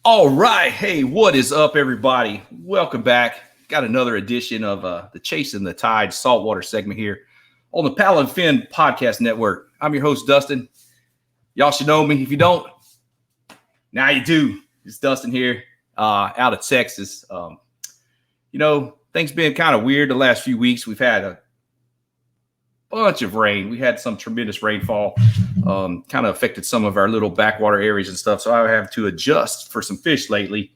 All right. Hey, what is up, everybody? Welcome back. Got another edition of the Chasin the Tide saltwater segment here on the Paddle and Fin Podcast Network. I'm your host, Dustin. Y'all should know me. If you don't, now you do. It's Dustin here out of Texas. Things been kind of weird the last few weeks. We've had a bunch of rain. We had some tremendous rainfall, kind of affected some of our little backwater areas and stuff. So I have to adjust for some fish lately,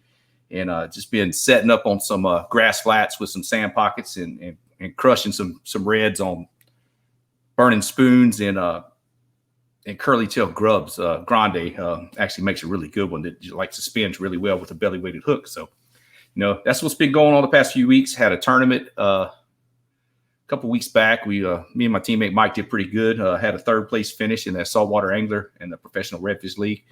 and just been setting up on some grass flats with some sand pockets and crushing some reds on burning spoons and curly tail grubs. Grande actually makes a really good one that like suspends really well with a belly weighted hook. So, that's what's been going on the past few weeks. Had a tournament couple weeks back. Me and my teammate Mike did pretty good. Had a third place finish in that saltwater angler and the professional redfish league.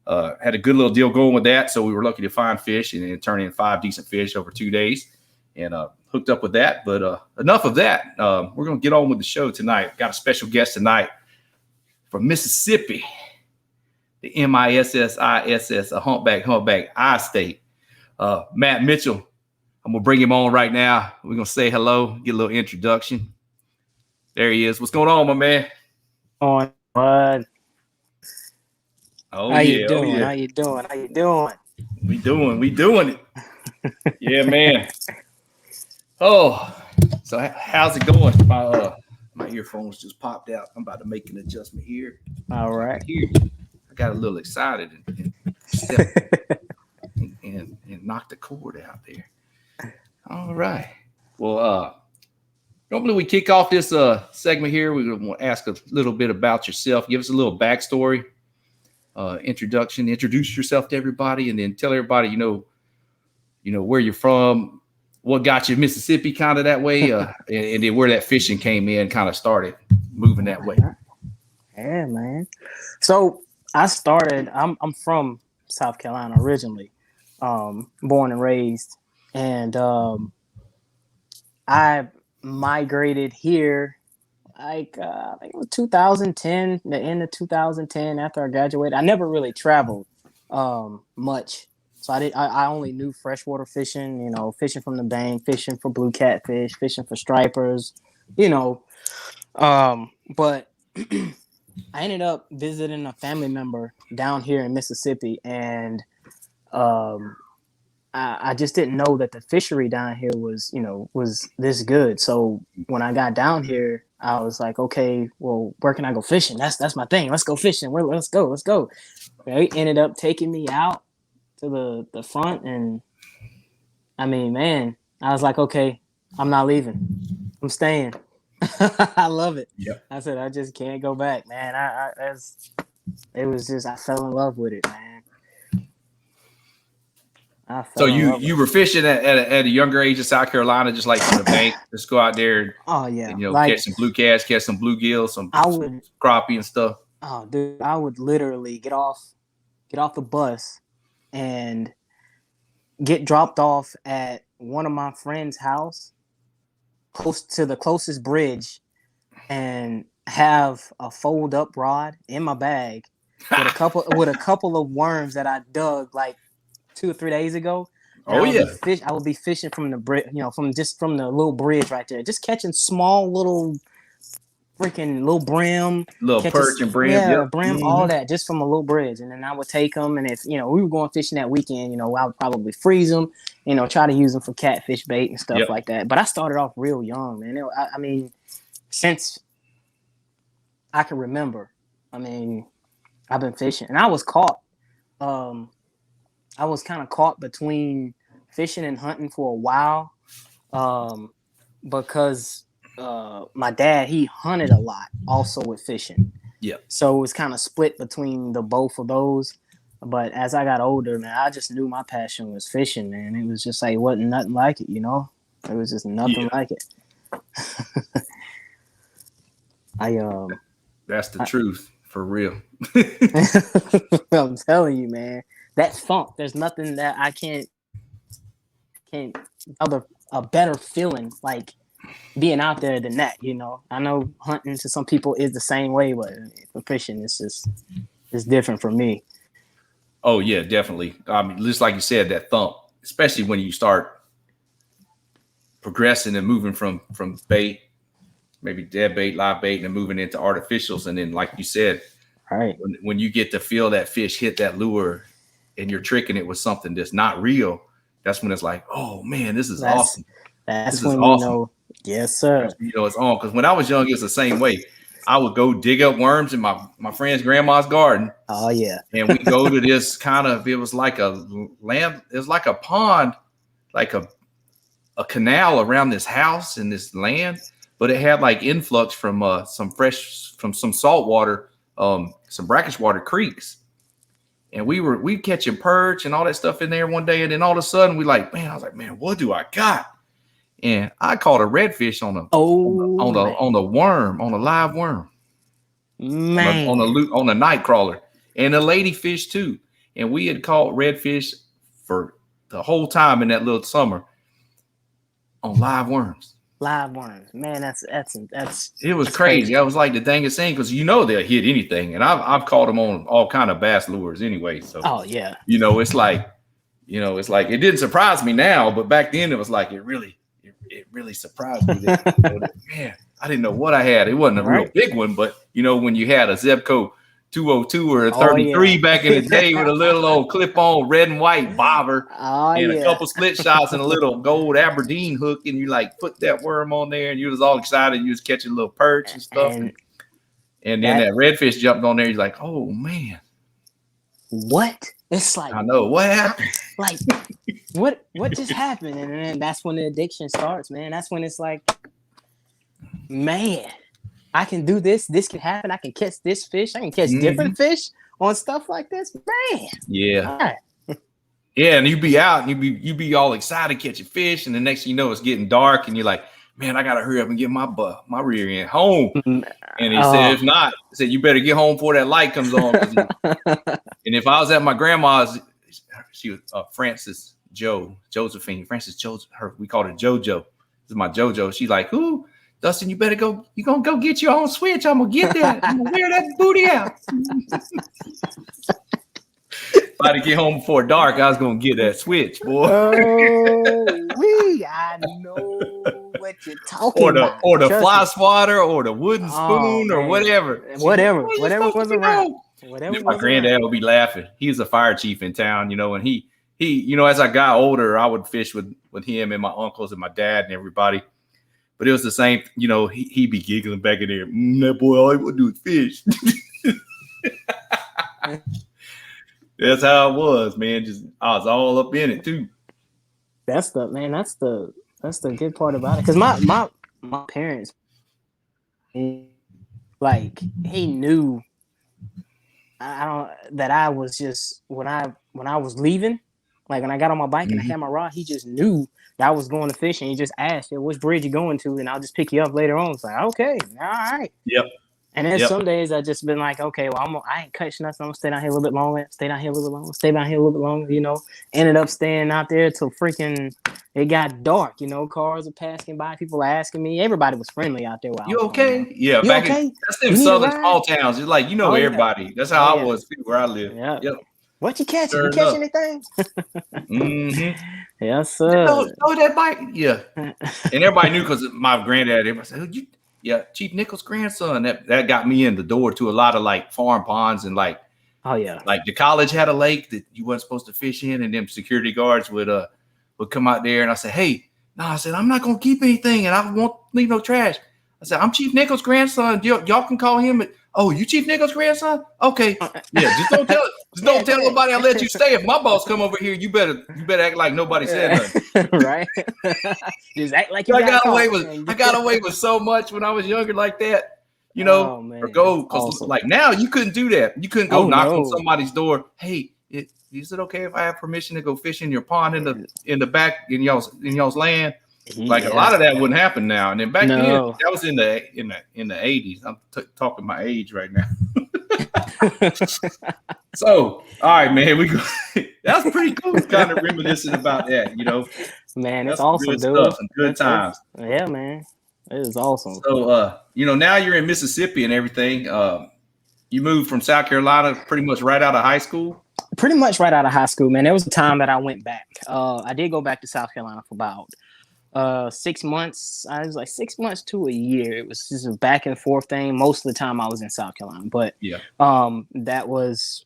Had a good little deal going with that, so we were lucky to find fish and turn in 5 decent fish over 2 days, and hooked up with that. But enough of that. We're gonna get on with the show tonight. Got a special guest tonight from Mississippi, the MISSIS, a humpback I state. Matt Mitchell. I'm going to bring him on right now. We're going to say hello, get a little introduction. There he is. What's going on, my man? On bud. Oh, How yeah. you doing? Oh, yeah. How you doing? How you doing? We doing it. Yeah, man. Oh, so how's it going? My earphones just popped out. I'm about to make an adjustment here. All right. Here. I got a little excited and knocked the cord out there. All right. Well, normally we kick off this segment here. We're going to ask a little bit about yourself. Give us a little backstory, introduction. Introduce yourself to everybody, and then tell everybody, where you're from, what got you to Mississippi, kind of that way, and then where that fishing came in, kind of started moving that way. Yeah, man. So I started. I'm from South Carolina originally, born and raised. And I migrated here I think it was 2010, the end of 2010 after I graduated. I never really traveled much. So I only knew freshwater fishing, fishing from the bank, fishing for blue catfish, fishing for stripers, But I ended up visiting a family member down here in Mississippi, and I just didn't know that the fishery down here was this good. So when I got down here, I was like, okay, well, where can I go fishing? That's my thing. Let's go fishing. Let's go. They ended up taking me out to the front, and I mean, man, I was like, okay, I'm not leaving. I'm staying. I love it. Yep. I said, I just can't go back, man. I fell in love with it, man. So you were fishing at a younger age in South Carolina, just like from the bank. Just go out there. Oh yeah, and, catch some blue cash, catch some bluegill, some crappie and stuff. Oh, dude, I would literally get off the bus and get dropped off at one of my friend's house, close to the closest bridge, and have a fold up rod in my bag with a couple of worms that I dug like 2 or 3 days ago. Oh yeah, I would be fishing from the bridge, from the little bridge right there, just catching small little freaking little brim, perch and brim, brim, mm-hmm. All that, just from a little bridge. And then I would take them, and if we were going fishing that weekend, I would probably freeze them, try to use them for catfish bait and stuff like that. But I started off real young, man. I mean, since I can remember, I've been fishing, and I was caught. I was kind of caught between fishing and hunting for a while, because my dad, he hunted a lot also with fishing. Yeah. So it was kind of split between the both of those. But as I got older, man, I just knew my passion was fishing, man. It was just like, wasn't nothing like it, It was just nothing like it. That's the truth, for real. I'm telling you, man. That's funk. There's nothing that I can't a better feeling like being out there than that, I know hunting to some people is the same way, but for fishing, it's different for me. Oh yeah, definitely. I mean, just like you said, that thump, especially when you start progressing and moving from bait, maybe dead bait, live bait, and then moving into artificials. And then, like you said, Right. when you get to feel that fish hit that lure and you're tricking it with something that's not real, that's when it's like, oh man, this is awesome. That's This is when awesome. you know, yes, sir. You know, it's on. Because when I was young, it was the same way. I would go dig up worms in my friend's grandma's garden. Oh yeah. And we go to this kind of, it was like a land, it was like a pond, like a canal around this house and this land, but it had like influx from some salt water, some brackish water creeks. And we catching perch and all that stuff in there one day. And then all of a sudden I was like, man, what do I got? And I caught a redfish on a worm, on a live worm, man, on a night crawler, and a ladyfish too. And we had caught redfish for the whole time in that little summer on live worms. Live worms, man, that's it was crazy. That was like the dangest thing, because they'll hit anything, and I've caught them on all kind of bass lures anyway. So oh yeah, it's like it didn't surprise me now, but back then it was like it really surprised me that, man, I didn't know what I had. It wasn't a real big one, but when you had a Zebco 202 or a 33 back in the day with a little old clip-on red and white bobber and a couple split shots and a little gold Aberdeen hook, and you like put that worm on there, and you was all excited. You was catching little perch and stuff, and then that redfish jumped on there. You're like, oh man, what? It's like, I know what happened. Like, what just happened? And then that's when the addiction starts, man. That's when it's like, man, I can do this. This can happen. I can catch this fish. I can catch different fish on stuff like this, man. Yeah. Yeah, and you be out and you be all excited catching fish, and the next thing you know, it's getting dark, and you're like, man, I gotta hurry up and get my rear end home. And he said, if not, he said, you better get home before that light comes on. And if I was at my grandma's, she was Frances Josephine, we called her JoJo. This is my JoJo. She's like, ooh, Dustin, you better go. You gonna go get your own switch. I'm gonna get that. I'm gonna wear that booty out. If I had to get home before dark, I was gonna get that switch, boy. I know what you're talking about. Or the fly swatter, or the wooden spoon, or whatever. Whatever was around. My granddad would be laughing. He was a fire chief in town, and he, as I got older, I would fish with him and my uncles and my dad and everybody. But it was the same, he'd be giggling back in there. That boy, all he would do is fish. That's how it was, man. I was all up in it too. That's the good part about it. Because my parents, like, he knew that I was just when I was leaving, like when I got on my bike and I had my rod, he just knew that I was going to fish, and he just asked, which bridge you going to, and I'll just pick you up later on. It's like, okay, all right. Yep. And then some days I just been like, okay, well, I ain't catching nothing. I'm gonna stay down here a little bit longer. Ended up staying out there till freaking it got dark. Cars are passing by, people asking me. Everybody was friendly out there. You okay? Yeah, you back okay? That's them southern small towns. It's like everybody. Yeah. That's how I was where I live. Yeah. Yep. What you catching? You catch anything? Yes, sir. Oh, that bike. Yeah. And everybody knew, because my granddad. Everybody said, Chief Nichols' grandson. That got me in the door to a lot of like farm ponds and like. Oh yeah. Like the college had a lake that you weren't supposed to fish in, and them security guards would come out there, and I said, hey, no, I said, I'm not gonna keep anything, and I won't leave no trash. I said, I'm Chief Nichols' grandson. Y'all can call him. Oh, you Chief Nichols' grandson? Okay. Yeah, just don't tell nobody. I'll let you stay. If my boss come over here, you better act like nobody said nothing. Right. Just act like you I got away with so much when I was younger like that. Or go, because like now you couldn't do that. You couldn't go knock on somebody's door. Hey, is it okay if I have permission to go fish in your pond in the back in y'all's land? Like a lot of that wouldn't happen now. And then back then, that was in the 80s. I'm talking my age right now. So, all right, man, that was pretty cool. Kind of reminiscing about that, Man, it's that's awesome, good dude. Stuff and good times. Yeah, man, it is awesome. So, now you're in Mississippi and everything. You moved from South Carolina pretty much right out of high school. Pretty much right out of high school, man. There was a time that I went back. I did go back to South Carolina for about 6 months. I was like 6 months to a year. It was just a back and forth thing. Most of the time I was in South Carolina, but Yeah. that was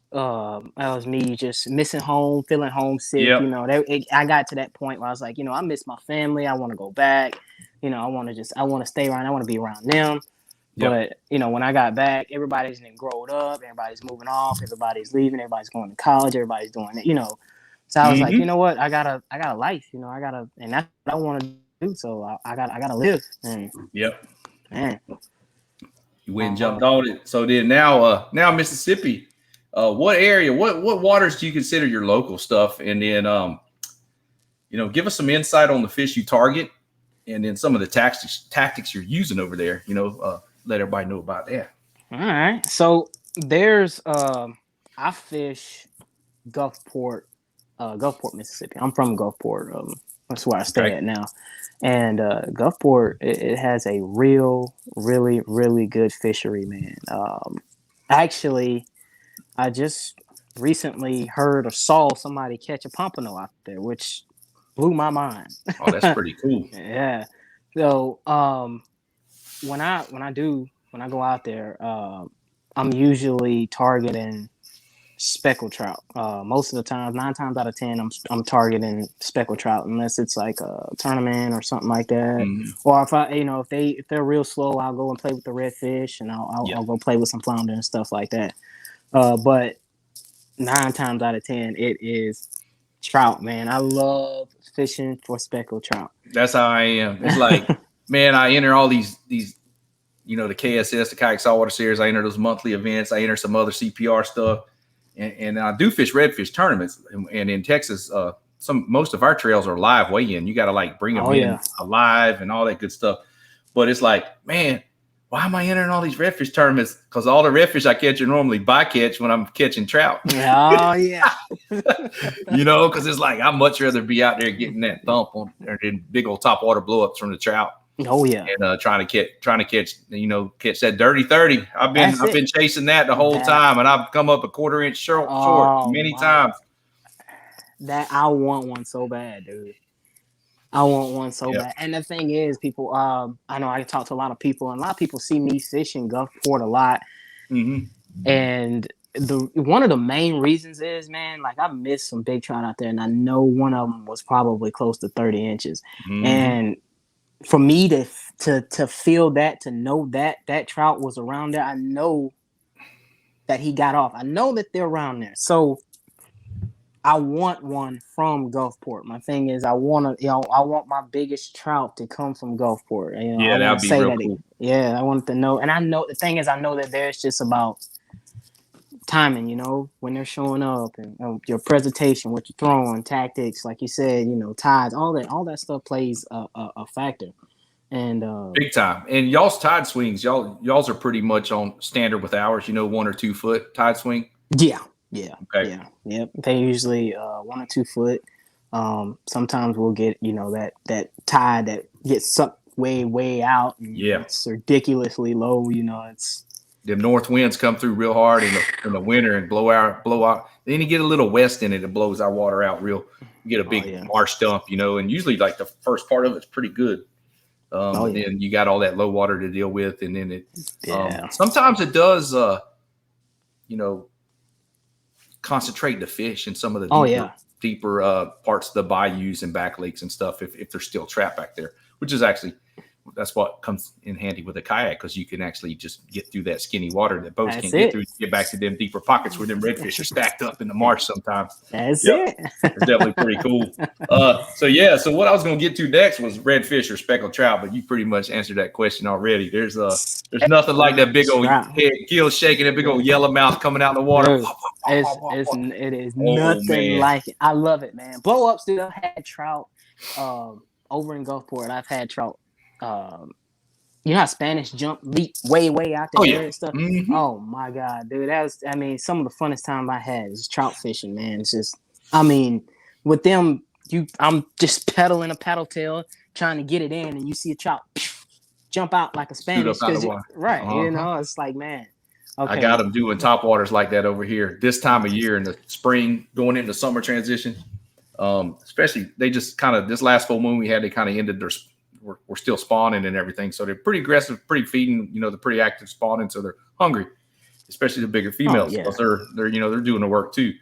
me just missing home, feeling homesick. Yep. You know, I got to that point where I was like, you know, I miss my family. I want to go back. You know, I want to stay around. I want to be around them. Yep. But you know, when I got back, everybody's been grown up. Everybody's moving off. Everybody's leaving. Everybody's going to college. Everybody's doing it. You know, so I was like, you know what? I got a life. You know, and that's what I want to do. So I got to live. And, yep. Man, you went and jumped on it. So then now Mississippi. What area? What waters do you consider your local stuff? And then you know, give us some insight on the fish you target, and then some of the tactics you're using over there. You know. Let everybody know about that. All right. So there's I fish Gulfport, Mississippi. I'm from Gulfport. That's where I stay at now. And Gulfport, it has a really, really good fishery, man. Actually, I just recently heard or saw somebody catch a pompano out there, which blew my mind. Oh, that's pretty cool. Yeah. So when I go out there, I'm usually targeting speckled trout. Most of the time, 9 times out of 10, I'm targeting speckled trout, unless it's like a tournament or something like that. Mm-hmm. Or if they're real slow, I'll go and play with the redfish, and I'll go play with some flounder and stuff like that. But 9 times out of 10, it is trout, man. I love fishing for speckled trout. That's how I am. It's like, man, I enter all these, you know, the KSS, the Kayak Saltwater Series. I enter those monthly events. I enter some other CPR stuff, and I do fish redfish tournaments. And in Texas, most of our trails are live weigh-in. You got to like bring them in alive and all that good stuff. But it's like, man, why am I entering all these redfish tournaments? Because all the redfish I catch are normally bycatch when I'm catching trout. Oh yeah. You know, because it's like I'd much rather be out there getting that thump on than big old top water blowups from the trout. Oh yeah, and trying to catch that dirty 30. I've been chasing that the whole time, and I've come up a quarter inch short many times. That I want one so bad, dude. I want one so bad. And the thing is, people, I know I talk to a lot of people, and a lot of people see me fishing Gulfport a lot. Mm-hmm. And one of the main reasons is, man, like I missed some big trout out there, and I know one of them was probably close to 30 inches. Mm-hmm. And for me to feel that, to know that trout was around there, I know that he got off. I know that they're around there. So I want one from Gulfport. My thing is, I want my biggest trout to come from Gulfport. You know, that'd be real cool. I want to know. And I know the thing is, I know that there's just about timing, you know, when they're showing up, and your presentation, what you're throwing, tactics, like you said, you know, tides, all that stuff plays a factor. And big time. And y'all's tide swings, y'all's are pretty much on standard with ours, you know, 1 or 2 foot tide swing. Yeah. Okay. Yeah. Yep. They usually 1 or 2 foot. Sometimes we'll get, you know, that tide that gets sucked way out. And it's ridiculously low. You know, it's the north winds come through real hard in the winter and blow out. Then you get a little west in it, it blows our water out real. You get a big marsh dump, you know, and usually like the first part of it's pretty good. Then you got all that low water to deal with, and then it sometimes it does you know, concentrate the fish in some of the deeper parts of the bayous and back lakes and stuff if there's still trapped back there, which is actually that's what comes in handy with a kayak, because you can actually just get through that skinny water that boats can't get through to get back to them deeper pockets where them redfish are stacked up in the marsh sometimes. That's it. It's definitely pretty cool. So what I was going to get to next was redfish or speckled trout, but you pretty much answered that question already. There's nothing like that big old head gill shaking, that big old yellow mouth coming out in the water. It is nothing like it. I love it, man. Blow ups, dude. I've had trout over in Gulfport. I've had trout. You know how Spanish jump leap way out there and stuff. Mm-hmm. Oh my god, dude, some of the funnest time I had is trout fishing, man. It's just, with them, I'm just pedaling a paddle tail trying to get it in, and you see a trout jump out like a Spanish, right? You know, it's like, man, I Okay. got them doing top waters like that over here this time of year in the spring, going into summer transition. Especially they just kind of this last full moon we had, they kind of ended their. We're still spawning and everything, so they're pretty aggressive, pretty feeding. You know, they're pretty active spawning, so they're hungry, especially the bigger females because they're doing the work too.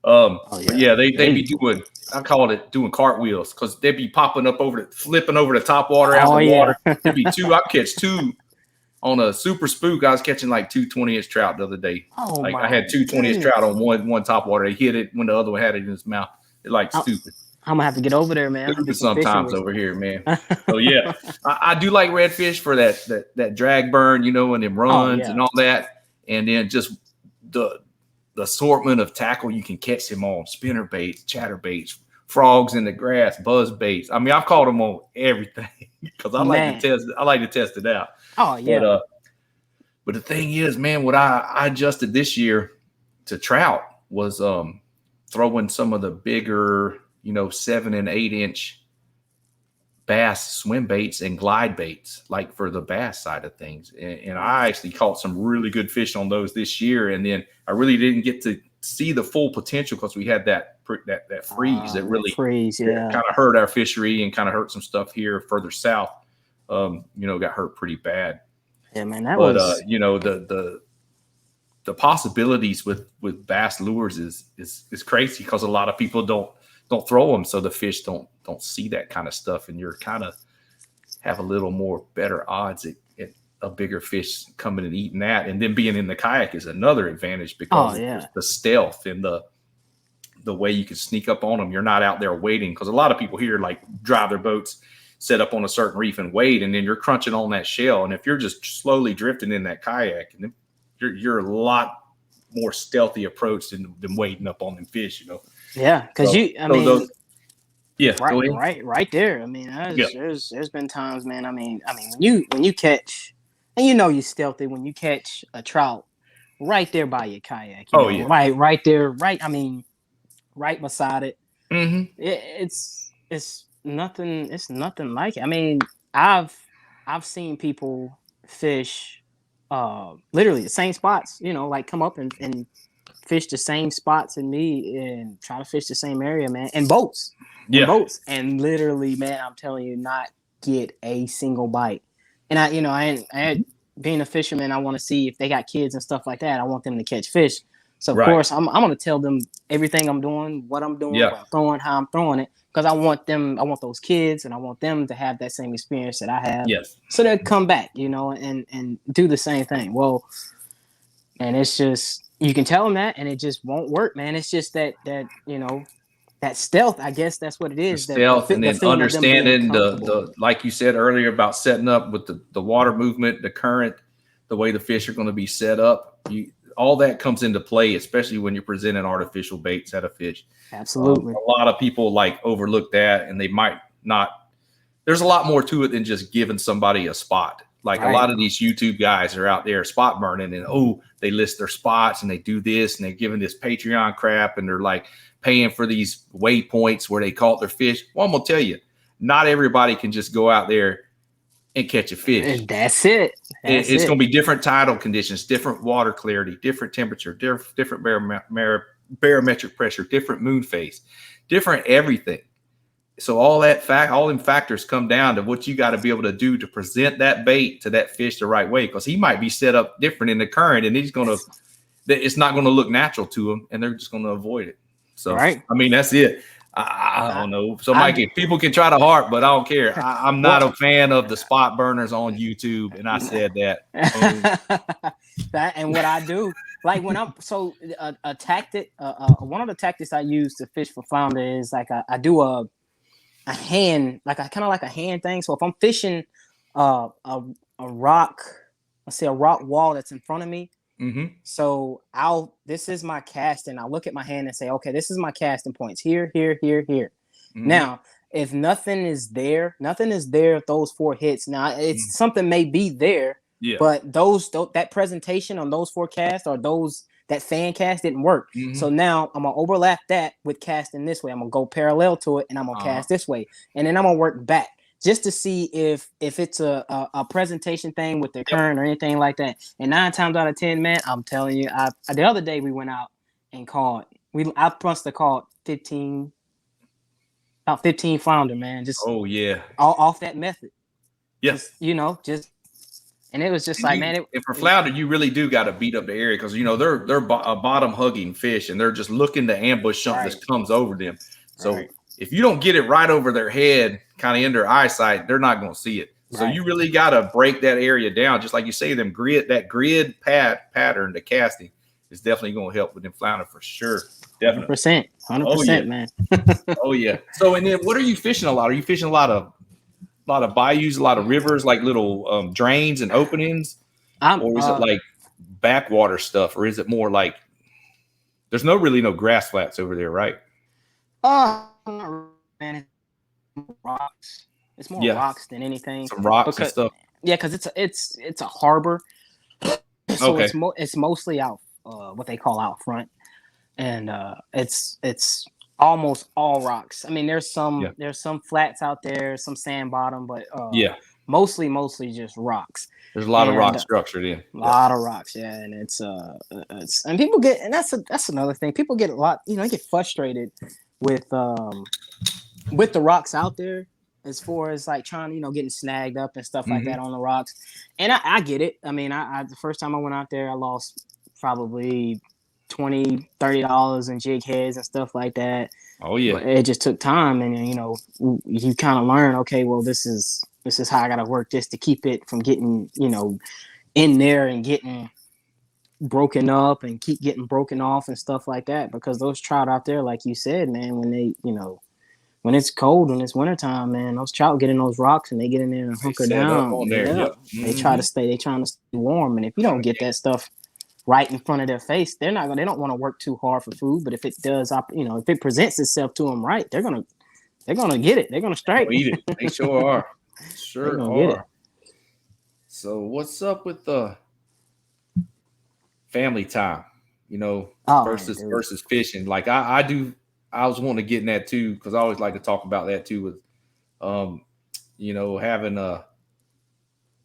But yeah, they be doing. I call it doing cartwheels because they'd be popping up flipping over the top water out the water. There'd be two. I catch two on a super spook. I was catching like 2 20-inch trout the other day. I had 2 20-inch trout on one top water. They hit it when the other one had it in his mouth. It stupid. I'm gonna have to get over there, man. Stupid sometimes over here, man. So yeah, I do like redfish for that drag burn, and them runs and all that, and then just the assortment of tackle you can catch them on: spinner baits, chatter baits, frogs in the grass, buzz baits. I mean, I've caught them on everything because I like to test it out. Oh yeah. But the thing is, man, what I adjusted this year to trout was throwing some of the bigger, 7 and 8 inch bass swim baits and glide baits, like for the bass side of things. And I actually caught some really good fish on those this year. And then I really didn't get to see the full potential because we had that freeze that really kind of hurt our fishery and kind of hurt some stuff here further south. Got hurt pretty bad. Yeah, man. The possibilities with bass lures is crazy because a lot of people don't throw them, so the fish don't see that kind of stuff, and you're kind of have a little more better odds at a bigger fish coming and eating that. And then being in the kayak is another advantage because the stealth and the way you can sneak up on them. You're not out there waiting because a lot of people here drive their boats set up on a certain reef and wait, and then you're crunching on that shell. And if you're just slowly drifting in that kayak, and you're a lot more stealthy approach than waiting up on them fish, Yeah, because right there. I mean, there's been times, man. I mean, when you catch, and you're stealthy when you catch a trout right there by your kayak. Right there, right. I mean, right beside it. Mm-hmm. It's nothing. It's nothing like it. I mean, I've seen people fish, literally the same spots. Come up and fish the same spots in me and try to fish the same area, man, in boats. And literally, man, I'm telling you, not get a single bite. And I being a fisherman, I want to see if they got kids and stuff like that. I want them to catch fish. So of course I'm going to tell them everything I'm doing, what I'm doing, what I'm throwing, how I'm throwing it. Because I want those kids and I want them to have that same experience that I have. Yes. So they'll come back, and do the same thing. Well, and it's just, you can tell them that and it just won't work, man. It's just that stealth, I guess that's what it is. The stealth and then understanding the like you said earlier about setting up with the water movement, the current, the way the fish are going to be set up. All that comes into play, especially when you're presenting artificial baits at a fish. Absolutely. A lot of people overlook that, and they might not. There's a lot more to it than just giving somebody a spot. A lot of these YouTube guys are out there spot burning, and they list their spots and they do this and they're giving this Patreon crap, and they're paying for these waypoints where they caught their fish. Well, I'm gonna tell you, not everybody can just go out there and catch a fish. And that's it. It's going to be different tidal conditions, different water clarity, different temperature, different barometric pressure, different moon phase, different everything. So all them factors come down to what you got to be able to do to present that bait to that fish the right way, because he might be set up different in the current, and it's not going to look natural to him, and they're just going to avoid it. So I mean, that's it. I don't know. So, Mikey, people can try to harp, but I don't care. I'm not a fan of the spot burners on YouTube, and I said that. And what I do, when I'm a tactic, one of the tactics I use to fish for flounder is I do a hand, kind of like a hand thing. So if I'm fishing a rock, let's say a rock wall that's in front of me. Mm-hmm. So this is my casting. I'll look at my hand and say, okay, this is my casting points here, here, here, here. Mm-hmm. Now, if nothing is there, those 4 hits. Now, it's something may be there, but that presentation on those 4 casts or that fan cast didn't work. Mm-hmm. So now I'm gonna overlap that with casting this way. I'm gonna go parallel to it, and I'm gonna cast this way, and then I'm gonna work back. just to see if it's a presentation thing with the current or anything like that. And 9 times out of 10, man, I'm telling you, the other day we went out and caught. I must have caught 15 flounder, man. Just off that method. Yeah. Just, and it was just like, man. And for flounder, you really do got to beat up the area because they're a bottom hugging fish and they're just looking to ambush something that comes over them. So if you don't get it right over their head, kind of in their eyesight, they're not going to see it. So you really got to break that area down, just like you say. That grid pattern, the casting is definitely going to help with them flounder for sure. Definitely, 100%, man. Oh yeah. So and then, what are you fishing a lot? Are you fishing a lot of bayous, a lot of rivers, like little drains and openings, or is it like backwater stuff, or is it more like there's really no grass flats over there, right? Man, rocks. It's more rocks than anything. Some rocks and stuff. Yeah, because it's a harbor, so it's mostly out what they call out front, and it's almost all rocks. I mean, there's some flats out there, some sand bottom, but mostly just rocks. There's a lot of rock structured in. A lot of rocks, yeah, and it's and people get, and that's another thing. People get a lot, they get frustrated with the rocks out there as far as like trying, getting snagged up and stuff like that on the rocks. And I get it. I mean, I the first time I went out there, I lost probably $20-$30 in jig heads and stuff like that. Oh yeah. But it just took time, and you kind of learn, okay, well, this is how I got to work this to keep it from getting, in there and getting broken up and keep getting broken off and stuff like that. Because those trout out there, like you said, man, when they, when it's cold, when it's wintertime, man, those trout get in those rocks and they get in there and hunker down. They trying to stay warm. And if you don't get that stuff right in front of their face, they don't want to work too hard for food. But if it does, if it presents itself to them right, they're gonna get it. They're gonna strike. Eat it. They sure are. Sure are. So what's up with the family time? Versus fishing. Like I was wanting to get in that too, because I always like to talk about that too, with having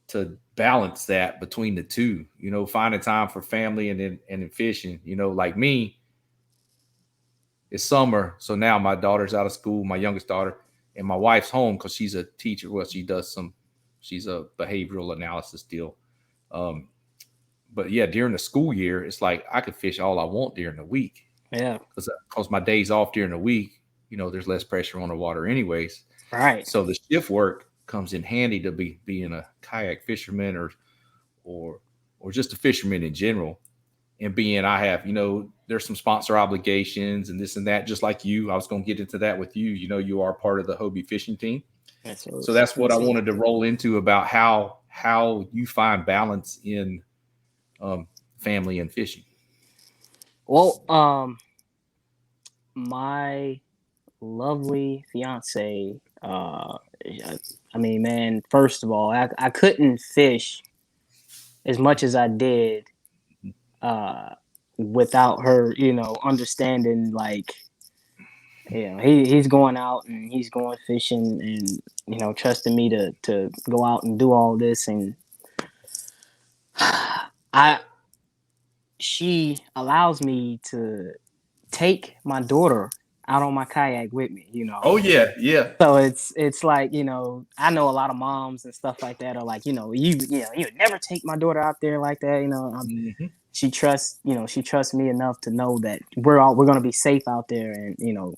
to balance that between the two, finding time for family and then fishing. Like me, it's summer, so now my daughter's out of school, my youngest daughter, and my wife's home because she's a teacher. Well, she's a behavioral analysis deal. But yeah, during the school year, it's like I could fish all I want during the week. Yeah, because my days off during the week, there's less pressure on the water anyways. Right. So the shift work comes in handy to being a kayak fisherman or just a fisherman in general. And I have, there's some sponsor obligations and this and that, just like you. I was going to get into that with you. You are part of the Hobie fishing team. So that's what I wanted to roll into about how you find balance in family and fishing. Well, my lovely fiance, I mean, man, first of all, I couldn't fish as much as I did without her, understanding, like, he's going out and he's going fishing and, trusting me to go out and do all this. And she allows me to take my daughter out on my kayak with me, Oh yeah. So it's like, I know a lot of moms and stuff like that are like, you would never take my daughter out there like that, She trusts me enough to know that we're going to be safe out there and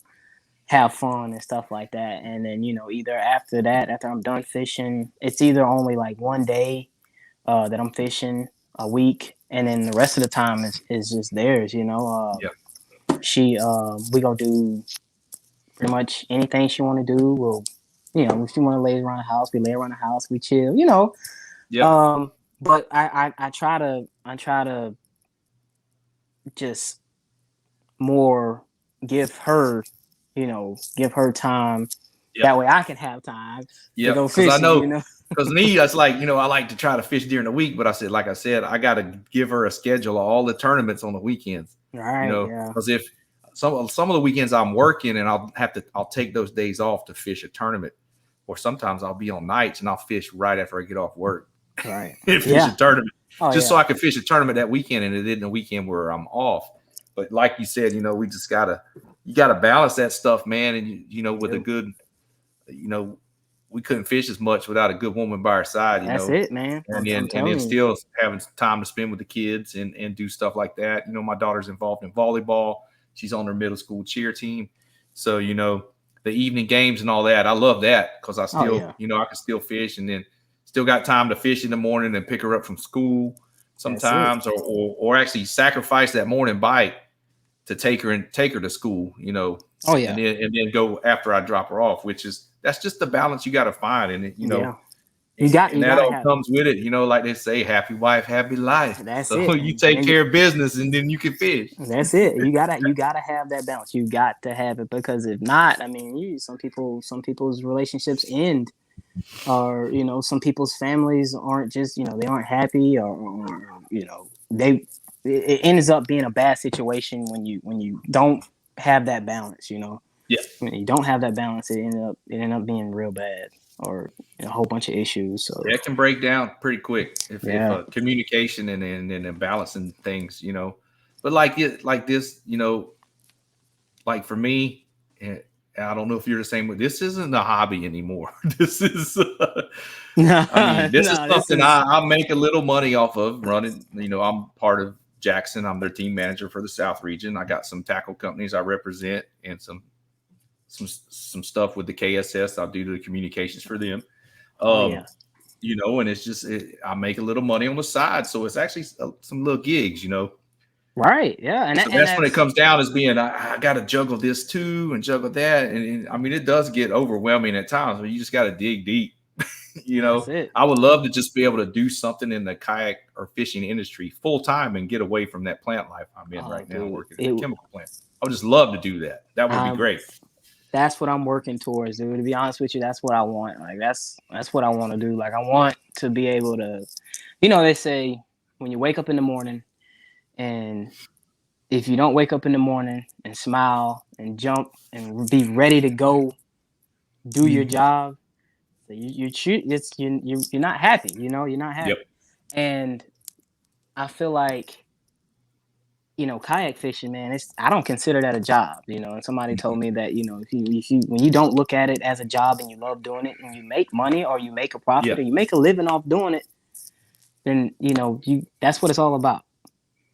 have fun and stuff like that. And then either after I'm done fishing, it's either only like one day that I'm fishing a week, and then the rest of the time is just theirs. She we gonna do pretty much anything she want to do. We'll, if she want to lay around the house, we lay around the house, we chill. But I try to just more give her time. Yep. That way I can have time to go fishing. I know. Because me, that's like, I like to try to fish during the week, but like I said, I got to give her a schedule of all the tournaments on the weekends. Right. Because if some of the weekends I'm working and I'll take those days off to fish a tournament or sometimes I'll be on nights and I'll fish right after I get off work. Right. And fish a tournament. So I can fish a tournament that weekend, and it isn't a weekend where I'm off. But like you said, we just you gotta balance that stuff, man. And with a good, we couldn't fish as much without a good woman by our side. That's it, man. And then still having time to spend with the kids and do stuff like that. My daughter's involved in volleyball. She's on her middle school cheer team. So the evening games and all that, I love that because I still, I can still fish, and then still got time to fish in the morning and pick her up from school sometimes, or actually sacrifice that morning bite to take her to school, and then go after I drop her off, that's just the balance you got to find. And that all comes with it, like they say, happy wife, happy life. That's so it. You take care of business and then you can fish. That's it. You gotta have that balance. You got to have it, because if not, I mean, some people's relationships end, or some people's families aren't just they aren't happy, or it ends up being a bad situation when you don't have that balance. Yeah. When you don't have that balance, it end up being real bad, or a whole bunch of issues. So that can break down pretty quick if communication and balancing things, But like this, like for me, I don't know if you're the same way. This isn't a hobby anymore. This is, this is something I make a little money off of running. I'm part of Jackson. I'm their team manager for the South region. I got some tackle companies I represent, and some stuff with the KSS. I'll do the communications for them. And it's just, I make a little money on the side. So it's actually some little gigs, Right. Yeah. And that's when it comes down as being, I got to juggle this too and juggle that. And I mean, it does get overwhelming at times, but you just got to dig deep. I would love to just be able to do something in the kayak or fishing industry full time and get away from that plant life I'm in right now, working at a chemical plant. I would just love to do that. That would be great. That's what I'm working towards, dude. To be honest with you, that's what I want. Like that's what I want to do. Like I want to be able to, they say when you wake up in the morning, and if you don't wake up in the morning and smile and jump and be ready to go do your job, you're not happy. You're not happy. Yep. And I feel like, kayak fishing, man, I don't consider that a job, and somebody told me that, if you when you don't look at it as a job and you love doing it and you make money or you make a profit or you make a living off doing it, then, that's what it's all about,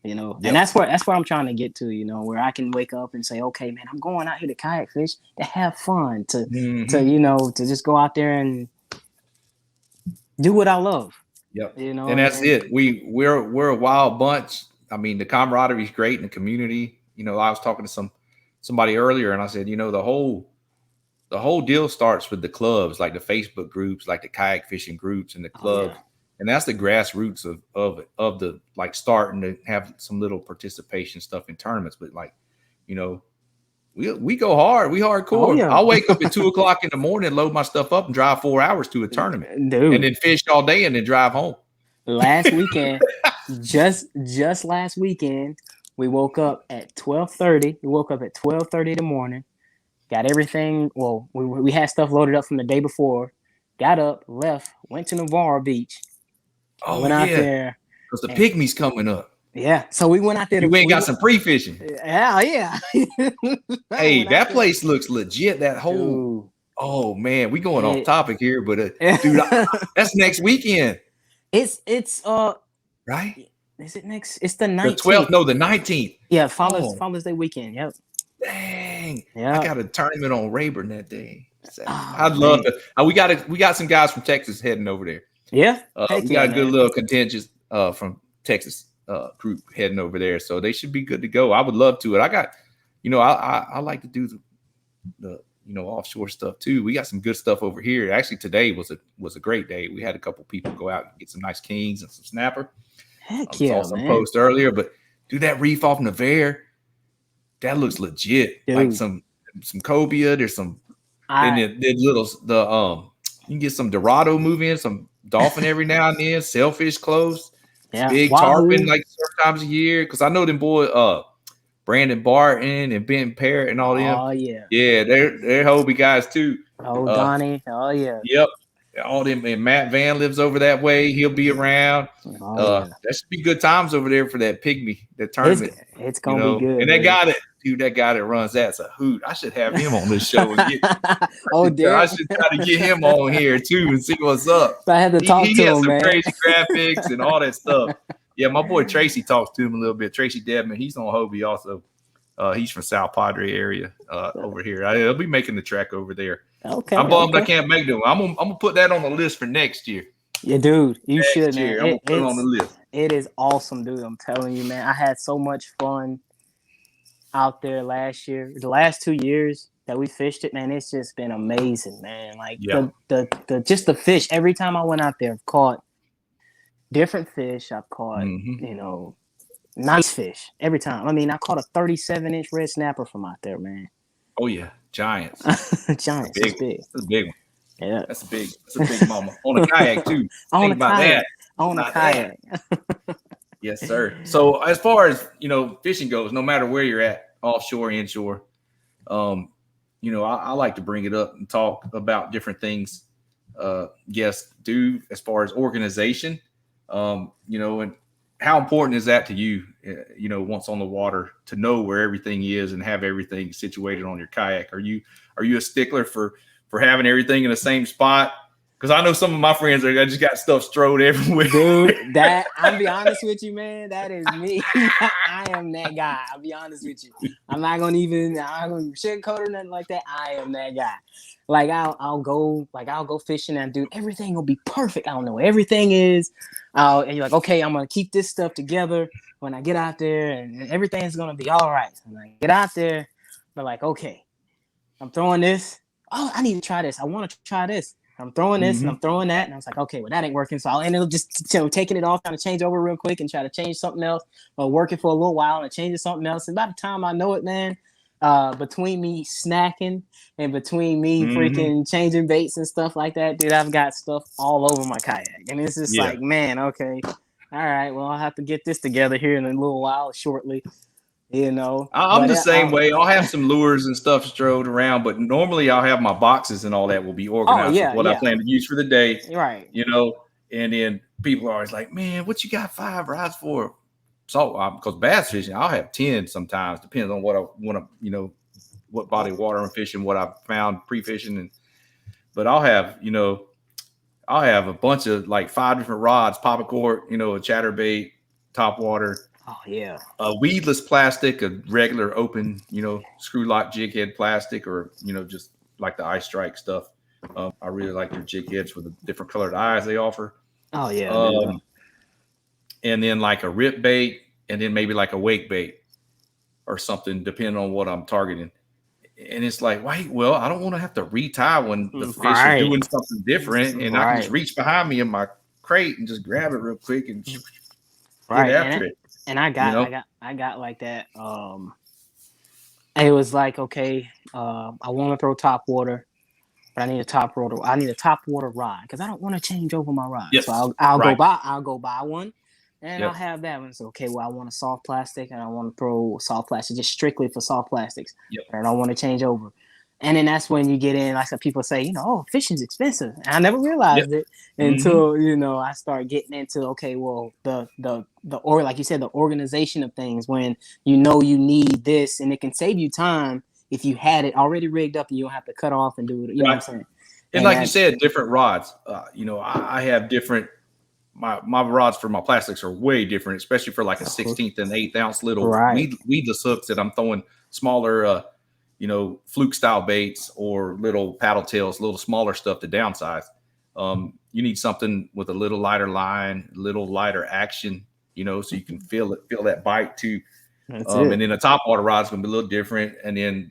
and that's where I'm trying to get to, where I can wake up and say, okay, man, I'm going out here to kayak fish, to have fun, to just go out there and do what I love. Yep. And that's it. We're a wild bunch. I mean, the camaraderie is great in the community. I was talking to somebody earlier, and I said, the whole deal starts with the clubs, like the Facebook groups, like the kayak fishing groups and the clubs. And that's the grassroots of the, like, starting to have some little participation stuff in tournaments. But like, we go hard. We hardcore. I'll wake up at 2:00 in the morning, load my stuff up, and drive 4 hours to a tournament, dude, and then fish all day and then drive home. Last weekend, just last weekend, we woke up at 12:30. We woke up at 12:30 in the morning. Got everything. Well, we had stuff loaded up from the day before. Got up, left, went to Navarro Beach. Went out there because the pygmies coming up. Yeah, so we went out there. We got some pre-fishing. Hell yeah! Hey, that place looks legit. That whole. Dude. Oh man, we going off topic here, but dude, that's next weekend. It's right. Is it next? It's the 19th. The 12th. No, the 19th. Yeah, Father's Day weekend. Yep. Dang. Yeah. I got a tournament on Rayburn that day. I'd love to. We got some guys from Texas heading over there. Yeah. We got a good little contingent from Texas group heading over there, so they should be good to go. I would love to. I got, I like to do the offshore stuff too. We got some good stuff over here. Actually, today was a great day. We had a couple people go out and get some nice kings and some snapper. Heck yeah, saw some post earlier, but do that reef off Navarre. That looks legit. Dude. Like some cobia. There's some and the you can get some dorado move in, some dolphin every now and then, sailfish close. Yeah, big tarpon like certain times a year. Because I know them boy Brandon Barton and Ben Parrott and all them. Oh yeah. Yeah, they're Hobie guys too. Oh Donnie. Oh yeah. Yep. All them, and Matt Van lives over that way. He'll be around. Oh yeah. That should be good times over there for that pygmy, that tournament. It's gonna be good. And that guy that runs that's a hoot. I should have him on this show. I should try to get him on here too and see what's up. I had to talk to him, some man. Crazy graphics and all that stuff. Yeah, my boy Tracy talks to him a little bit. Tracy Dedman, he's on Hobie also. He's from South Padre area over here. I'll be making the track over there. Okay. I'm bummed I can't make them. I'm gonna put that on the list for next year. Yeah, dude, you should, man. I'm gonna put it on the list. It is awesome, dude. I'm telling you, man. I had so much fun out there last year. The last 2 years that we fished it, man, it's just been amazing, man. Like the just the fish. Every time I went out there, I've caught different fish. I've caught, nice fish every time. I mean, I caught a 37-inch red snapper from out there, man. Oh yeah, giants. Giants. Big. It's big. That's a big one. Yeah, that's a big mama on a kayak too. On a kayak. Yes, sir. So as far as fishing goes, no matter where you're at, offshore, inshore, I like to bring it up and talk about different things. Guests do as far as organization, and how important is that to you? Once on the water, to know where everything is and have everything situated on your kayak. Are you a stickler for having everything in the same spot? Because I know some of my friends I just got stuff strode everywhere. Dude, I'll be honest with you, man. That is me. I am that guy. I'll be honest with you. I'm not gonna sugarcoat or nothing like that. I am that guy. Like I'll go fishing and dude, everything will be perfect. I don't know where everything is. And you're like, okay, I'm gonna keep this stuff together when I get out there, and everything's gonna be all right. And I get out there, but like, okay, I'm throwing this. Oh, I need to try this. I want to try this. I'm throwing this and I'm throwing that. And I was like, okay, well, that ain't working. So I'll end up just taking it off, trying to change over real quick and try to change something else, or working for a little while and change to something else. And by the time I know it, man, between me snacking and between me freaking changing baits and stuff like that, dude, I've got stuff all over my kayak. And it's just like, man, okay, all right, well, I'll have to get this together here in a little while, shortly. I'm the same way. I'll have some lures and stuff strode around, but normally I'll have my boxes and all that will be organized with what I plan to use for the day. Right. And then people are always like, man, what you got 5 rods for? So because bass fishing, I'll have 10 sometimes, depends on what I want to, what body of water I'm fishing, what I've found pre-fishing. But I'll have a bunch of like 5 different rods, popcorn, a chatterbait, top water. Oh yeah. A weedless plastic, a regular open, screw lock jig head plastic, or just like the Ice Strike stuff. I really like their jig heads with the different colored eyes they offer. Oh yeah. And then like a rip bait, and then maybe like a wake bait or something, depending on what I'm targeting. And it's like, wait, well, I don't want to have to retie when the fish are doing something different, and I can just reach behind me in my crate and just grab it real quick and get after it. And I got like that. It was like, okay, I want to throw top water, but I need a top water rod because I don't want to change over my rod. Yes. So I'll go buy one, and I'll have that one. So okay, well, I want a soft plastic, and I want to throw soft plastic just strictly for soft plastics. Yep. And I don't want to change over. And then that's when you get in, like some people say, fishing's expensive. And I never realized it until, I start getting into, okay, well, or like you said, the organization of things, when you need this, and it can save you time if you had it already rigged up and you don't have to cut off and do it. You know what I'm saying? And like you said, different rods, I have different, my rods for my plastics are way different, especially for like a 16th and 8th ounce little weedless hooks that I'm throwing smaller, fluke style baits or little paddle tails, little smaller stuff to downsize. You need something with a little lighter line, little lighter action, so you can feel that bite too. And then a top water rod is going to be a little different. And then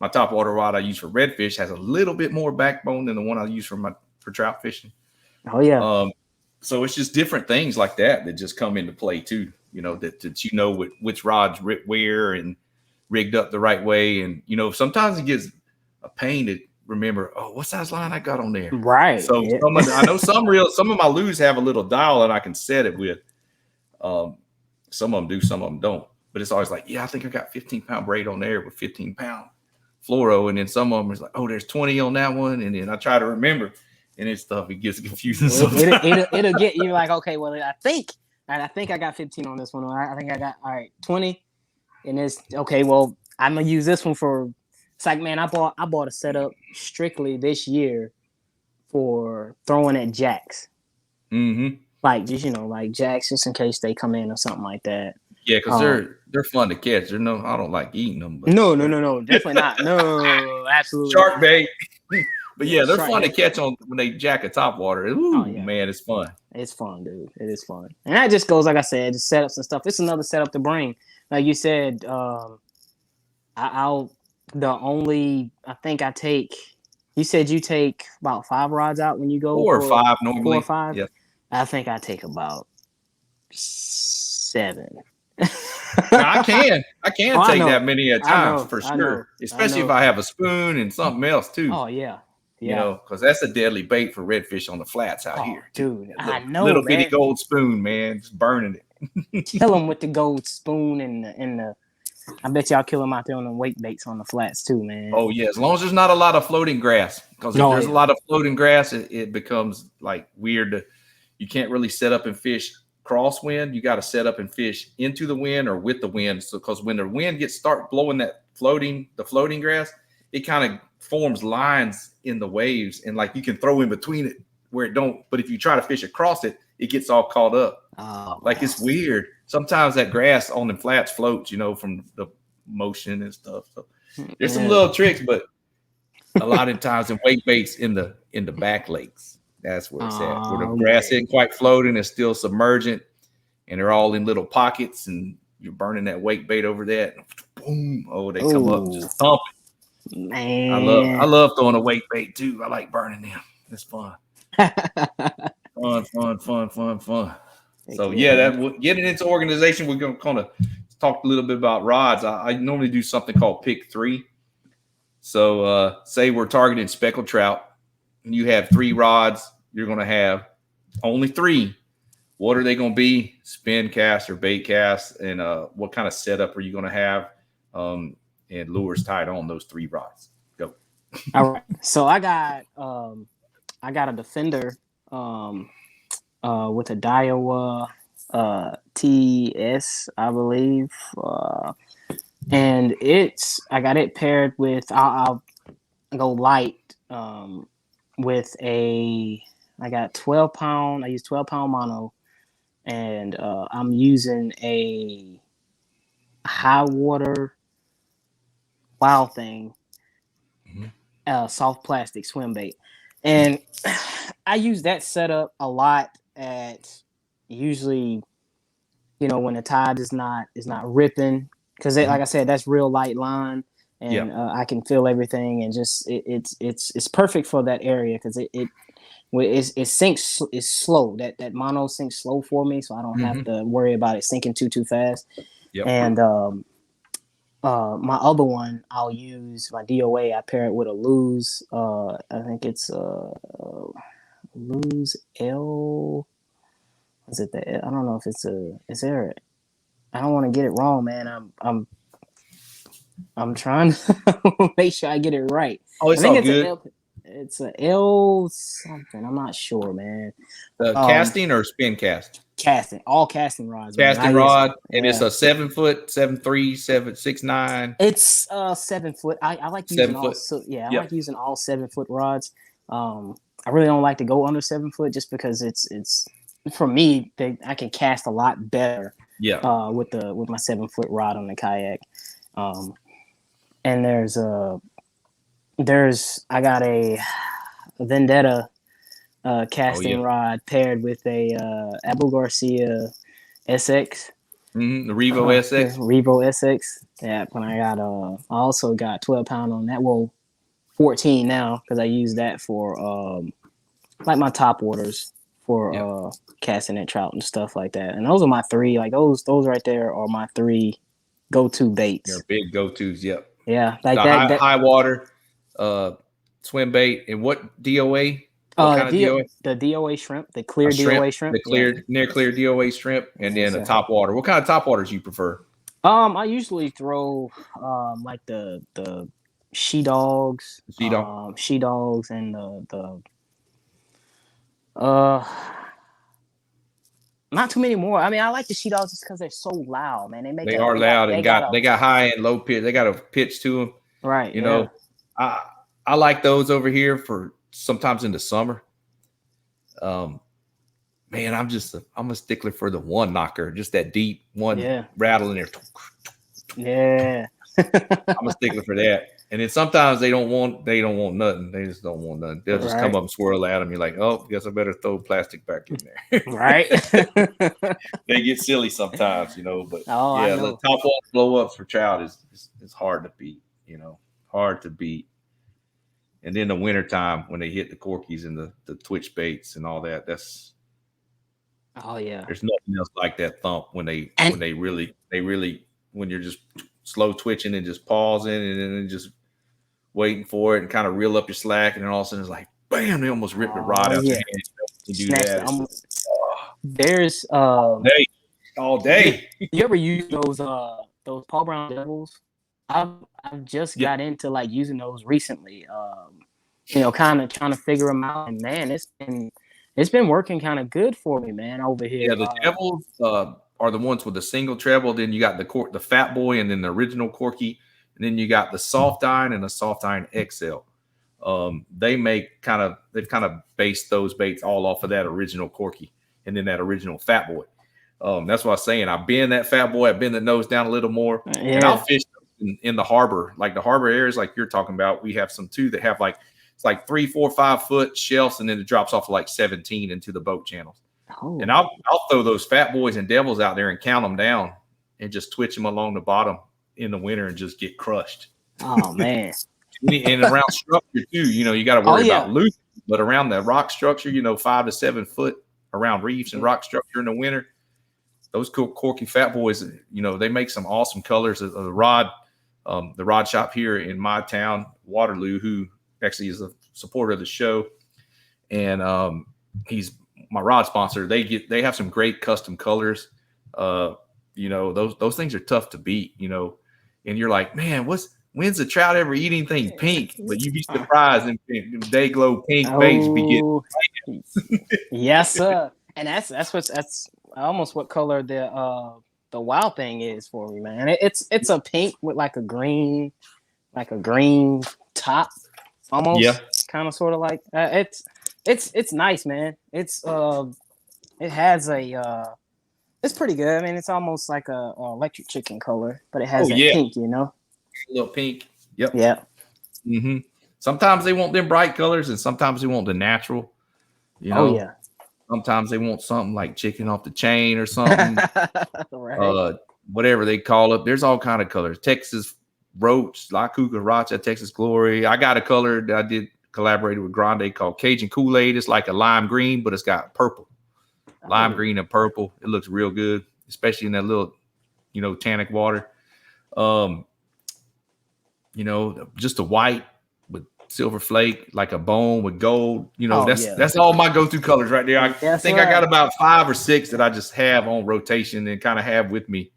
my top water rod I use for redfish has a little bit more backbone than the one I use for trout fishing. Oh yeah. So it's just different things like that just come into play too. That which rods where and rigged up the right way. And sometimes it gets a pain to remember, what size line I got on there, right? So I know some of my lures have a little dial that I can set it with. Some of them do, some of them don't, but it's always like, yeah, I think I got 15-pound braid on there with 15-pound fluoro. And then some of them is like, oh, there's 20 on that one. And then I try to remember, and it's stuff, it gets confusing. It'll get you like, okay, well, I think I got 15 on this one. I think I got, all right, 20. And it's okay, well, I'm going to use this one for, it's like, man, I bought a setup strictly this year for throwing at jacks. Mm-hmm. Like, just, like jacks, just in case they come in or something like that. Yeah, because they're fun to catch. I don't like eating them. But no, definitely not. No, absolutely shark not. bait. But yeah, they're fun bait. to catch on when they jack at top water. Ooh, man, it's fun. It's fun, dude. It is fun. And that just goes, like I said, just setups and stuff. It's another setup to bring. Like you said, I think I take, you said you take about 5 rods out when you go? 4 or 5 normally. 4 or 5? Yep. I think I take about 7. Now, I can take that many at times for sure. Especially if I have a spoon and something else too. Oh yeah. Because that's a deadly bait for redfish on the flats out here. Dude, I know. Little bitty gold spoon, man, just burning it. Kill them with the gold spoon and the. I bet y'all kill them out there on the wake baits on the flats too, man. Oh yeah, as long as there's not a lot of floating grass. Because if there's a lot of floating grass, it becomes like weird. You can't really set up and fish crosswind. You got to set up and fish into the wind or with the wind. So because when the wind start blowing the floating grass, it kind of forms lines in the waves, and like you can throw in between it where it don't. But if you try to fish across it, it gets all caught up. Like it's weird. Sometimes that grass on the flats floats, from the motion and stuff. So there's some little tricks, but a lot of times in wake baits in the back lakes, that's where it's at. Where the grass isn't quite floating, it's still submergent, and they're all in little pockets, and you're burning that wake bait over that. Boom! Oh, they come up and just thump it. Man, I love throwing a wake bait too. I like burning them. It's fun. Fun. So getting into organization, we're gonna kind of talk a little bit about rods. I normally do something called pick 3. So say we're targeting speckled trout, and you have 3 rods. You're gonna have only 3. What are they gonna be? Spin cast or bait cast, and what kind of setup are you gonna have? And lures tied on those 3 rods. Go. All right. So I got a defender with a Daiwa TS, I believe. And I got it paired with, I'll go light with I got 12-pound, I use 12-pound mono, and I'm using a high water Wild Thing, soft plastic swim bait. And I use that setup a lot at usually, when the tide is not ripping, because like I said, that's real light line, and I can feel everything, and just it's perfect for that area because it sinks. It's slow. That mono sinks slow for me, so I don't have to worry about it sinking too fast. Yep. And my other one, I'll use my DOA. I pair it with a Lose. I think it's Lose L. Is it the? I don't know if it's a. Is there? I don't want to get it wrong, man. I'm trying to make sure I get it right. Oh, it's all good. It's a L something. I'm not sure, man. Casting or spin cast? Casting, all casting rods. Casting rod, and it's a 7 foot, 7'3", 6'9". It's 7 foot. I like using 7 foot. I like using all 7 foot rods. I really don't like to go under 7 foot just because it's for me. I can cast a lot better. Yeah. With my 7 foot rod on the kayak. And I got a Vendetta casting rod paired with a Abu Garcia SX. The Revo SX. Revo SX. Yeah, when I also got 12-pound on that. Well, 14 now because I use that for like my top waters for casting at trout and stuff like that. And those are my 3. Like those right there are my 3 go-to baits. They're big go-tos. Yep. Yeah, like that high water swim bait. And what DOA? What kind of DOA? The DOA shrimp, the clear DOA shrimp. The near clear DOA shrimp, and then a top water. What kind of top waters you prefer? I usually throw like the she dogs, Sea dog. and the uh not too many more. I mean, I like the she dogs just because they're so loud, man. They make They a are loud they and got a they got high and low pitch. They got a pitch to them. right, You yeah. know, I I like those over here for sometimes in the summer. Um, man, I'm a stickler for the one knocker, just that deep one Yeah. rattle in there. Yeah. I'm a stickler for that. And then sometimes they don't want nothing. They just don't want nothing. They'll just come Right. up and swirl at them. You're like, oh, guess I better throw plastic back in there. Right. They get silly sometimes, but Oh, I yeah, the know. top water blow ups for trout is hard to beat, hard to beat. And then the wintertime when they hit the corkies and the twitch baits and all that, Oh yeah. there's nothing else like that thump when they And really when you're just slow twitching and just pausing and then just waiting for it and kind of reel up your slack, and then all of a sudden it's like bam, they almost ripped the rod out your yeah. hand. You do Snatched that. There's All day. you ever use those Paul Brown Devils? I've just Yeah. got into like using those recently. Kind of trying to figure them out, and man, it's been working kind of good for me, man, over here. Yeah, the Devils are the ones with the single treble. Then you got the Fat Boy, and then the original Corky, and then you got the Soft Iron and the Soft Iron XL. They've kind of based those baits all off of that original Corky, and then that original Fat Boy. That's what I was saying. I bend that Fat Boy. I bend the nose down a little more, and I'll fish in the harbor, like the harbor areas, like you're talking about. We have some too that have it's like 3, 4, 5 foot shelves, and then it drops off to like 17 into the boat channels. Oh. And I'll throw those Fat Boys and Devils out there and count them down, and just twitch them along the bottom in the winter and just get crushed. Oh man. And around structure too, you got to worry about loose, but around the rock structure, 5 to 7 foot around reefs and rock structure in the winter, those Corky Fat Boys, they make some awesome colors. The rod shop here in my town, Waterloo, who actually is a supporter of the show, and he's my rod sponsor. They have some great custom colors. Those things are tough to beat, and you're like, man, when's the trout ever eat anything pink? But you'd be surprised, and they glow pink baits be getting. Yes, sir. And that's almost what color the Wow thing is for me, man. It's a pink with like a green top, almost kind of sort of like it's nice, man. It has it's pretty good. I mean, it's almost like a electric chicken color, but it has pink, A little pink. Yep. Yeah. Mm-hmm. Sometimes they want them bright colors, and sometimes they want the natural. Oh yeah. Sometimes they want something like chicken off the chain or something. Right. Whatever they call it. There's all kind of colors. Texas Roach, La Cucaracha, Texas Glory. I got a color that I did collaborated with Grande called Cajun Kool-Aid. It's like a lime green, but it's got purple. Lime green and purple. It looks real good, especially in that little, tannic water. Just a white with silver flake, like a bone with gold. That's all my go-to colors right there. I think I got about 5 or 6 that I just have on rotation and kind of have with me.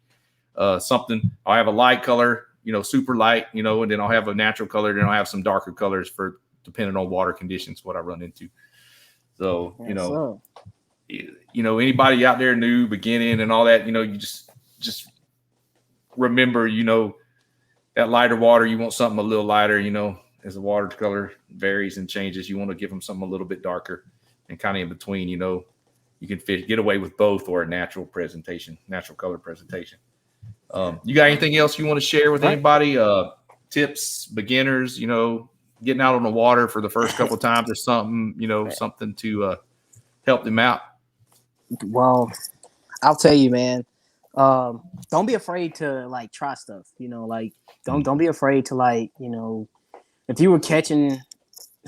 Something I'll have a light color, super light, and then I'll have a natural color. Then I'll have some darker colors for depending on water conditions, what I run into. So, anybody out there new, beginning and all that, you just remember, that lighter water, you want something a little lighter, as the water color varies and changes, you want to give them something a little bit darker, and kind of in between, you can get away with both or a natural color presentation. You got anything else you want to share with anybody? Tips, beginners, getting out on the water for the first couple of times or something, something to help them out? Well, I'll tell you, man. Don't be afraid to like try stuff. Don't be afraid to if you were catching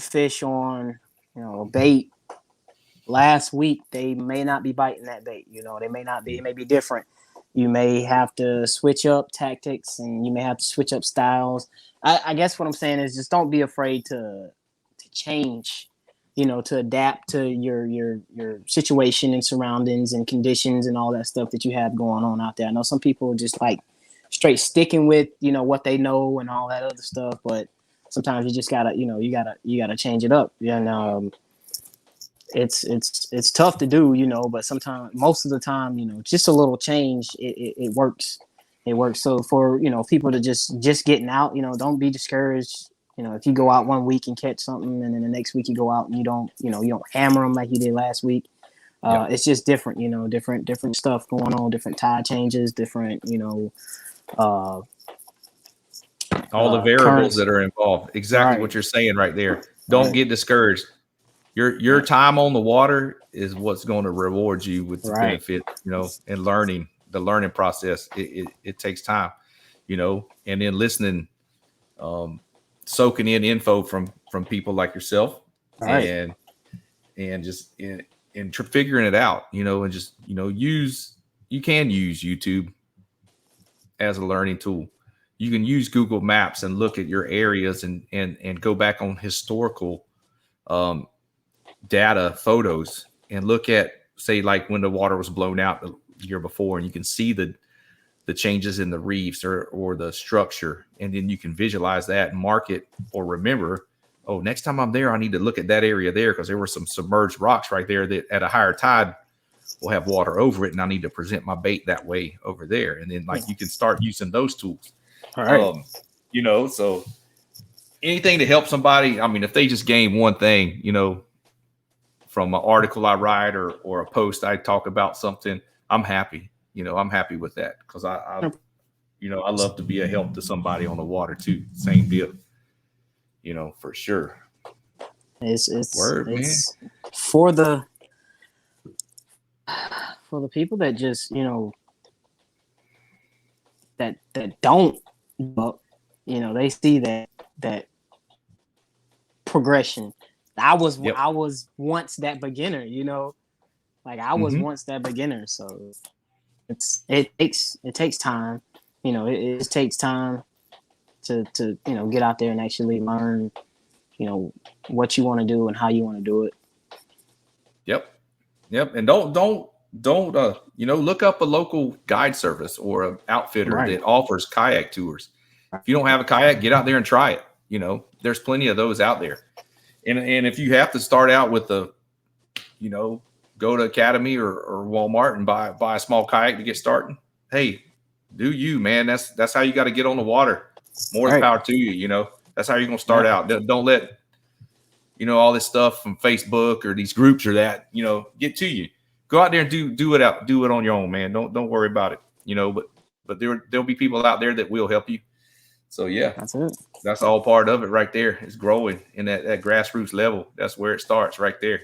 fish on a bait last week, they may not be biting that bait. They may not be. It may be different. You may have to switch up tactics, and you may have to switch up styles. I guess what I'm saying is just don't be afraid to change. To adapt to your situation and surroundings and conditions and all that stuff that you have going on out there. I know some people just like straight sticking with, what they know and all that other stuff. But sometimes you just gotta, you gotta change it up. And it's tough to do, but sometimes, most of the time, just a little change, it works. It works. So for, people to just getting out, don't be discouraged. If you go out one week and catch something, and then the next week you go out and you don't hammer them like you did last week. It's just different, different stuff going on, different tide changes, different, all the variables currents that are involved. Exactly what you're saying right there. Don't get discouraged. Your time on the water is what's going to reward you with the benefit, and learning. The learning process, it takes time, and then listening, soaking in info from people like yourself, and just figuring it out, and just you can use YouTube as a learning tool. You can use Google Maps and look at your areas and go back on historical data, photos, and look at, say, like when the water was blown out the year before, and you can see the changes in the reefs or the structure, and then you can visualize that and mark it or remember, oh, next time I'm there, I need to look at that area there because there were some submerged rocks right there that at a higher tide will have water over it, and I need to present my bait that way over there. And then you can start using those tools. All right. So anything to help somebody. I mean, if they just gain one thing, from an article I write or a post I talk about something, I'm happy. I'm happy with that because I love to be a help to somebody on the water too. Same deal. For sure. It's for the people that just, that don't, they see that progression. I was once that beginner, like I was once that beginner. So it takes time, it takes time to get out there and actually learn, what you want to do and how you want to do it. Yep. And don't look up a local guide service or an outfitter that offers kayak tours. If you don't have a kayak, get out there and try it. There's plenty of those out there. And if you have to start out with go to Academy or Walmart and buy a small kayak to get started, hey, do you, man. That's how you got to get on the water. More power to you, That's how you're going to start out. Don't let, all this stuff from Facebook or these groups or that, get to you. Go out there and do it on your own, man. Don't worry about it, but there'll be people out there that will help you. So yeah, that's it. That's all part of it right there. It's growing in that grassroots level. That's where it starts right there.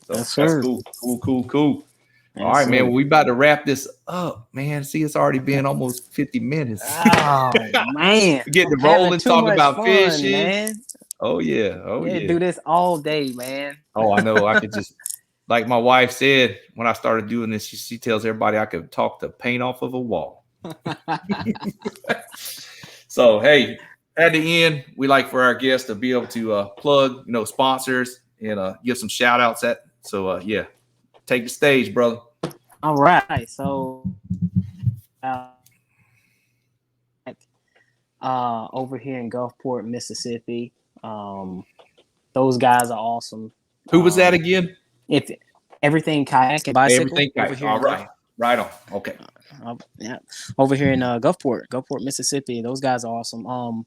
So that's cool. All right, man. Well, we about to wrap this up, man. See, it's already been almost 50 minutes. Oh man, get to roll and talk about fun, fishing, man. Oh yeah. Do this all day, man. Oh, I know. I could just, like my wife said when I started doing this, she tells everybody I could talk the paint off of a wall. So, hey, at the end, we like for our guests to be able to plug, sponsors and give some shout outs at. So, yeah, take the stage, brother. All right. So, over here in Gulfport, Mississippi, those guys are awesome. Who was that again? It's Everything Kayak and Bicycle. Everything Kayak. All right. Right on. Okay. Yeah, over here in Gulfport, Mississippi. Those guys are awesome.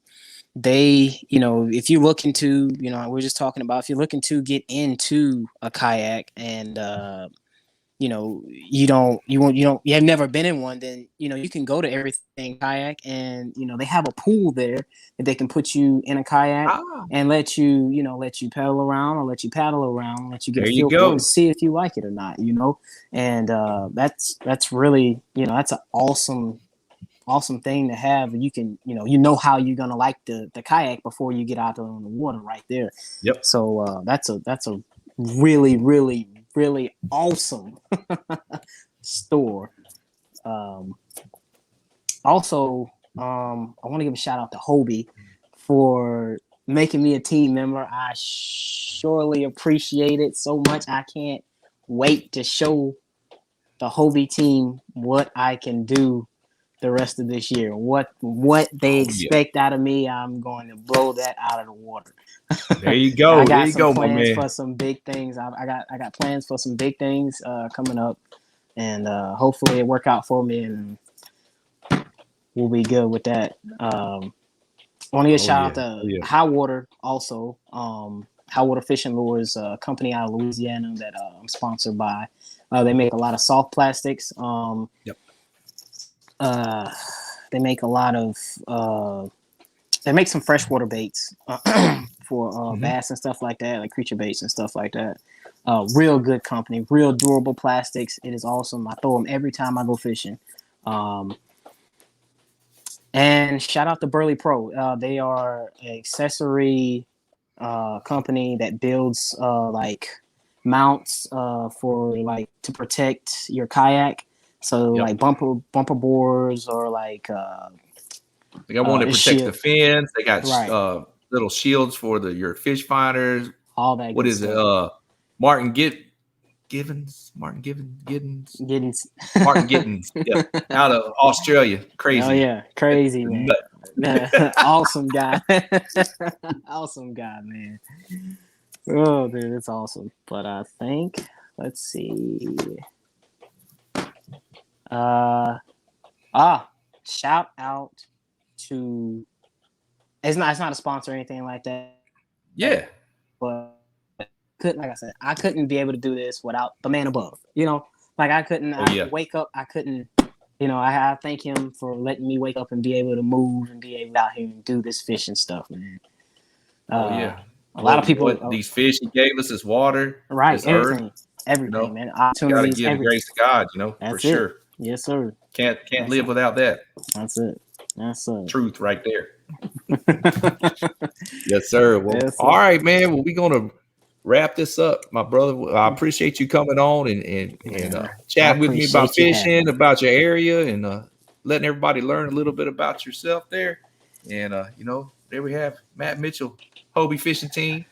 They, if you look into, we're just talking about if you're looking to get into a kayak and you have never been in one, then you can go to Everything Kayak and they have a pool there that they can put you in a kayak and let you pedal around or let you paddle around, let you get a feel for it and see if you like it or not, and that's really that's an awesome thing to have. You can how you're gonna like the kayak before you get out on the water right there. Yep. So that's a really, really, really awesome store. Also, I want to give a shout out to Hobie for making me a team member. I surely appreciate it so much. I can't wait to show the Hobie team what I can do the rest of this year. What they expect out of me, I'm going to blow that out of the water. There you go. I got there you some go, plans my man. for some big things. I got plans for some big things coming up, and hopefully it work out for me, and we'll be good with that. Want to give a shout out to High Water also. High Water Fishing Lures, a company out of Louisiana that I'm sponsored by. They make a lot of soft plastics. They make a lot of they make some freshwater baits for bass and stuff like that, like creature baits and stuff like that. Real good company, real durable plastics. It is awesome. I throw them every time I go fishing. And shout out to Burley Pro. They are an accessory company that builds like mounts for like to protect your kayak. So like bumper boards or like they got one that protects the fins. They got little shields for your fish finders. All that. What is stuff. it? Martin Giddens. Yeah, out of Australia. Crazy. Oh yeah, crazy man. Awesome guy. Awesome guy, man. Oh dude, it's awesome. But I think let's see. Shout out to it's not a sponsor or anything like that. Yeah. But like I said, I couldn't be able to do this without the man above. You know, like I couldn't wake up, I couldn't, you know, I thank him for letting me wake up and be able to move and be able out here and do this fishing stuff, man. A lot of people these fish he gave us, this water, right, this everything, you know, man. You gotta give the grace to God, you know. That's for sure. Yes, sir. Can't live without that. That's it. That's truth right there. Yes, sir. Well, all right, man. Well, we're gonna wrap this up, my brother. I appreciate you coming on and chatting with me about fishing, about your area, and letting everybody learn a little bit about yourself there. And you know, there we have Matt Mitchell, Hobie fishing team.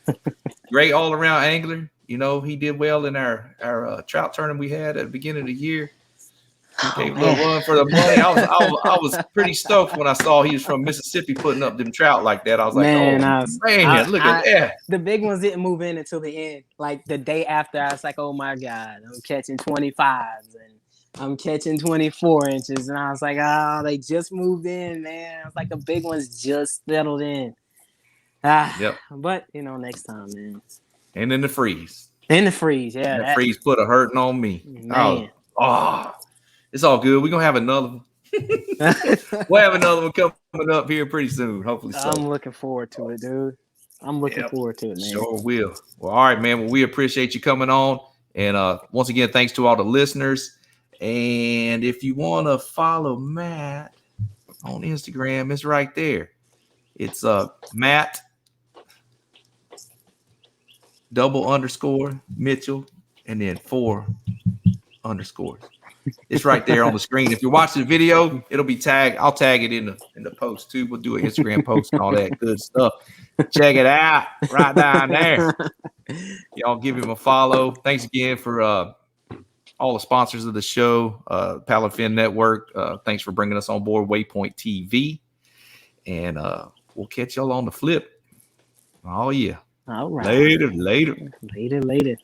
Great all around angler. You know, he did well in our trout tournament we had at the beginning of the year. Gave a little run for the money. I was pretty stoked when I saw he was from Mississippi putting up them trout like that. I was like, look at that. The big ones didn't move in until the end. Like the day after, I was like, oh my God, I'm catching 25s and I'm catching 24 inches. And I was like, they just moved in, man. I was like, the big ones just settled in. But, you know, next time, man. And in the freeze. Yeah. That freeze put a hurting on me. Man. It's all good. We're going to have another one. We'll have another one coming up here pretty soon. Hopefully so. I'm looking forward to it, dude. I'm looking forward to it, man. Sure will. Well, all right, man. Well, we appreciate you coming on. And once again, thanks to all the listeners. And if you want to follow Matt on Instagram, it's right there. It's Matt _ Mitchell and then 4 underscores. It's right there on the screen. If you're watching the video, it'll be tagged. I'll tag it in the post too. We'll do an Instagram post and all that good stuff. Check it out right down there. Y'all give him a follow. Thanks again for all the sponsors of the show, Paddlefin Network. Thanks for bringing us on board, Waypoint TV. And we'll catch y'all on the flip. Oh, yeah. All right. Later. Later.